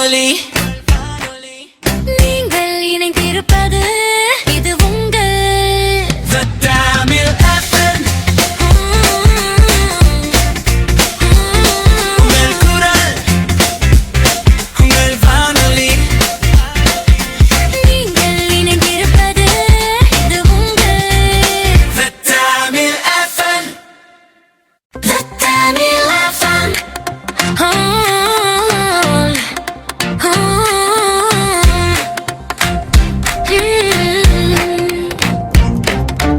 வானொலி. நீங்கள் இணைந்திருப்பது இது உங்கள் The Tamil FM. உங்கள் குரல், உங்கள் வானொலி. நீங்கள் இணைந்திருப்பது இது உங்கள் The Tamil FM. The Tamil FM.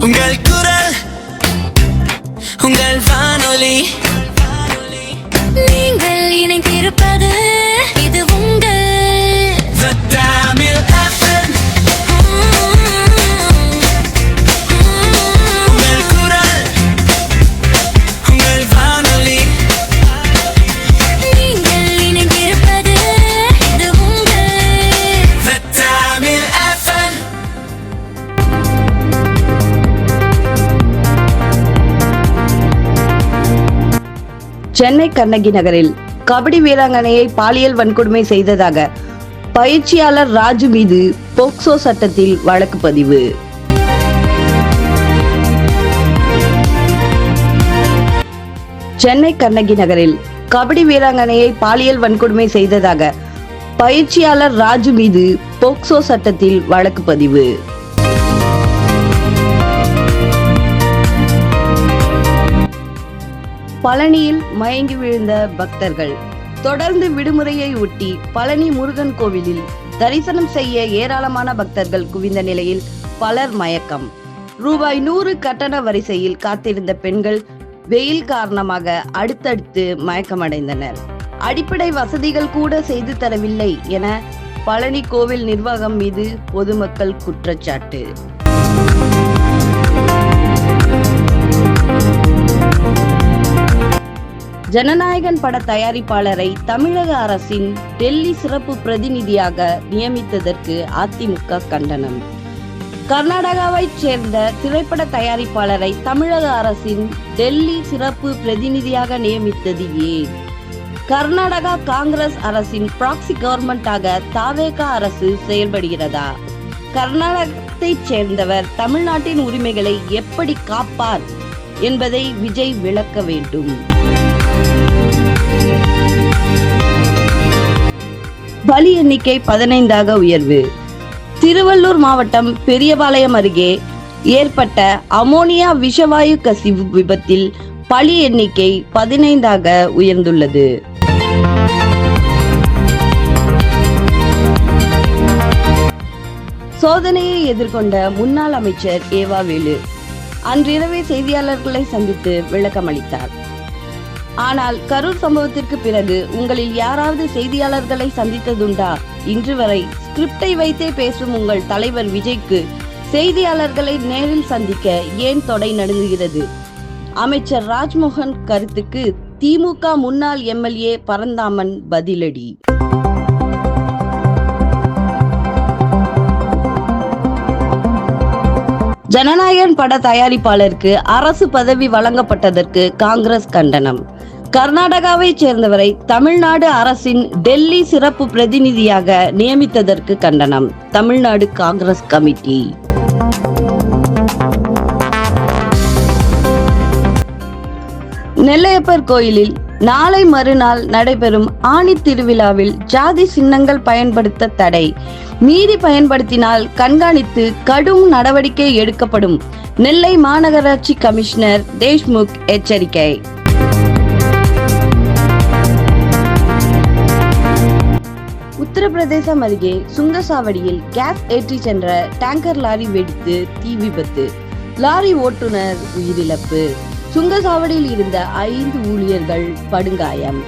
உங்கள் குரல், உங்கள் வானொலி. நீங்கள் இணைந்திருப்பது இது உங்கள் The Tamil FM. உங்கள் குரல், உங்கள் வானொலி. நீங்கள் இணைந்திருப்பது இது உங்கள் The Tamil FM. Chennai Kannagi நகரில் கபடி வீராங்கனையை பாலியல் வன்கொடுமை செய்ததாக பயிற்சியாளர் ராஜு மீது போக்சோ சட்டத்தில் வழக்கு பதிவு. சென்னை கண்ணகி நகரில் கபடி வீராங்கனையை பாலியல் வன்கொடுமை செய்ததாக பயிற்சியாளர் ராஜு மீது போக்சோ சட்டத்தில் வழக்கு பதிவு. பழனியில் மயங்கி விழுந்த பக்தர்கள். தொடர்ந்து விடுமுறையை ஒட்டி பழனி முருகன் கோவிலில் தரிசனம் செய்ய ஏராளமான பக்தர்கள் குவிந்த நிலையில் பலர் மயக்கம். ரூபாய் 100 கட்டண வரிசையில் காத்திருந்த பெண்கள் வெயில் காரணமாக அடுத்தடுத்து மயக்கமடைந்தனர். அடிப்படை வசதிகள் கூட செய்து தரவில்லை என பழனி கோவில் நிர்வாகம் மீது பொதுமக்கள் குற்றச்சாட்டு. ஜனநாயகன் பட தயாரிப்பாளரை தமிழக அரசின் டெல்லி சிறப்பு பிரதிநிதியாக நியமித்ததற்கு அதிமுக கண்டனம். கர்நாடகாவைச் சேர்ந்த திரைப்பட தயாரிப்பாளரை தமிழக அரசின் டெல்லி சிறப்பு பிரதிநிதியாக நியமித்தது ஏன்? கர்நாடகா காங்கிரஸ் அரசின் ப்ராக்சி கவர்மெண்டாக தாவேக அரசு செயல்படுகிறதா? கர்நாடகத்தைச் சேர்ந்தவர் தமிழ்நாட்டின் உரிமைகளை எப்படி காப்பார் என்பதை விஜய் விளக்க வேண்டும். பலி எண்ணிக்கை 15ஆக உயர்வு. திருவள்ளூர் மாவட்டம் பெரியபாளையம் அருகே ஏற்பட்ட அமோனியா விஷவாயு கசிவு விபத்தில் பலி எண்ணிக்கை 15ஆக உயர்ந்துள்ளது. சோதனையை எதிர்கொண்ட முன்னாள் அமைச்சர் ஏவா வேலு அன்றிரவே செய்தியாளர்களை சந்தித்து விளக்கமளித்தார். ஆனால் கரூர் சம்பவத்திற்கு பிறகு உங்களில் யாராவது செய்தியாளர்களை சந்தித்ததுண்டா? இன்று வரை ஸ்கிரிப்டை வைத்தே பேசும் உங்கள் தலைவர் விஜய்க்கு செய்தியாளர்களை நேரில் சந்திக்க ஏன் தொடை நடுங்குகிறது? அமைச்சர் ராஜ்மோகன் கருத்துக்கு திமுக முன்னாள் எம்எல்ஏ பரந்தாமன் பதிலடி. ஜனநாயகன் பட தயாரிப்பாளருக்கு அரசு பதவி வழங்கப்பட்டதற்கு காங்கிரஸ் கண்டனம். கர்நாடகாவை சேர்ந்தவரை தமிழ்நாடு அரசின் டெல்லி சிறப்பு பிரதிநிதியாக நியமித்ததற்கு கண்டனம். தமிழ்நாடு காங்கிரஸ் கமிட்டி. நெல்லையப்பர் கோயிலில் நாளை மறுநாள் நடைபெறும் ஆணி திருவிழாவில் ஜாதி சின்னங்கள் பயன்படுத்த தடை. மீறி பயன்படுத்தினால் கண்காணித்து கடும் நடவடிக்கை எடுக்கப்படும். நெல்லை மாநகராட்சி கமிஷனர் தேஷ்முக் எச்சரிக்கை. உத்தரப்பிரதேசம் அருகே சுங்கசாவடியில் கேஸ் ஏற்றி சென்ற டேங்கர் லாரி வெடித்து தீ விபத்து. லாரி ஓட்டுநர் உயிரிழப்பு. சுங்கசாவடியில் இருந்த 5 ஊழியர்கள் படுகாயம்.